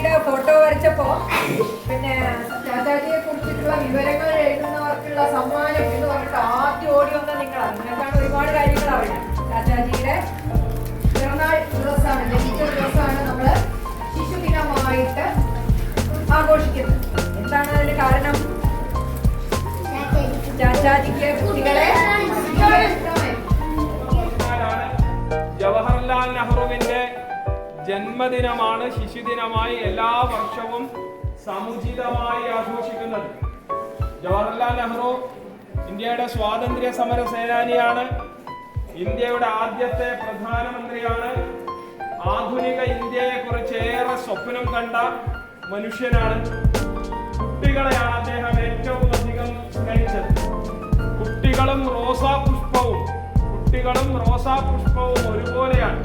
ചാച്ചാജിയുടെ photo വരച്ചപ്പോ പിന്നെ ചാച്ചാജിയെ കുറിച്ചിട്ടുള്ള വിവരങ്ങൾ എഴുതുന്നവർക്കുള്ള സമ്മാനം എന്ന് പറഞ്ഞിട്ട് ആദ്യം ഓടി വന്ന നിങ്ങളാണ്. നിങ്ങൾക്കാണ് ഒരുപാട് കാര്യങ്ങൾ അറിയാം. ചാച്ചാജിയുടെ പിറന്നാൾ ദിവസമാണ്, ജനിച്ച ദിവസമാണ് നമ്മൾ ശിശുദിനമായിട്ട് ആഘോഷിക്കുന്നത്. എന്താണ് അതിന് കാരണം? ചാച്ചാജിക്ക് കുട്ടികളെ ജവഹർലാൽ നെഹ്റുവിന്റെ ജന്മദിനമാണ് ശിശുദിനമായി എല്ലാ വർഷവും സമുചിതമായി ആഘോഷിക്കുന്നത്. ജവഹർലാൽ നെഹ്റു ഇന്ത്യയുടെ സ്വാതന്ത്ര്യ സമര സേനാനിയാണ്. ഇന്ത്യയുടെ ആദ്യത്തെ പ്രധാനമന്ത്രിയാണ്. ആധുനിക ഇന്ത്യയെ കുറിച്ച് ഏറെ സ്വപ്നം കണ്ട മനുഷ്യനാണ്. കുട്ടികളെയാണ് അദ്ദേഹം ഏറ്റവും അധികം സ്നേഹിച്ചത്. കുട്ടികളും റോസാപുഷ്പവും ഒരുപോലെയാണ്.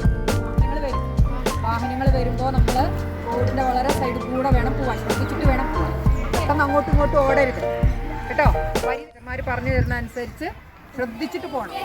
വാഹനങ്ങൾ വരുമ്പോൾ നമ്മൾ റോഡിന്റെ വളരെ സൈഡിൽ കൂടെ വേണം പോവാൻ, ശ്രദ്ധിച്ചിട്ട് വേണം പോവാൻ. പെട്ടെന്ന് അങ്ങോട്ടും ഇങ്ങോട്ടും ഓടരുത് കേട്ടോ. വൈദ്യന്മാർ പറഞ്ഞു തരുന്ന അനുസരിച്ച് ശ്രദ്ധിച്ചിട്ട് പോകണം.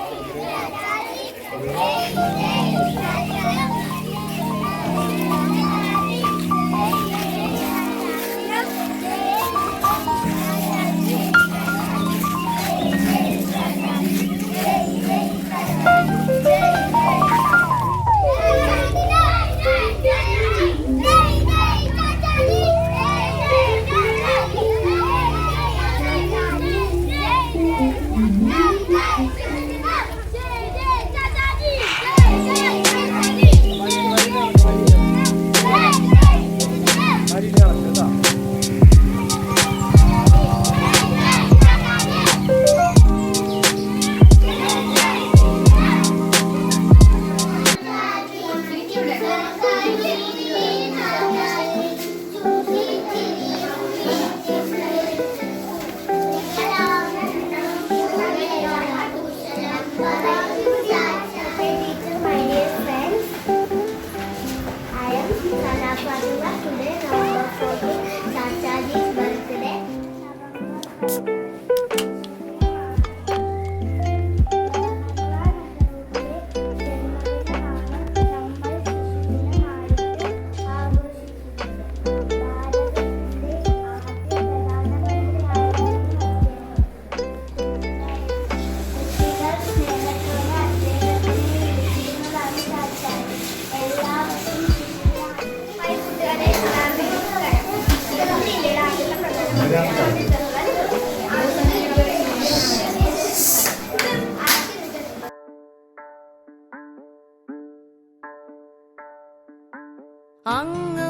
അങ്ങ്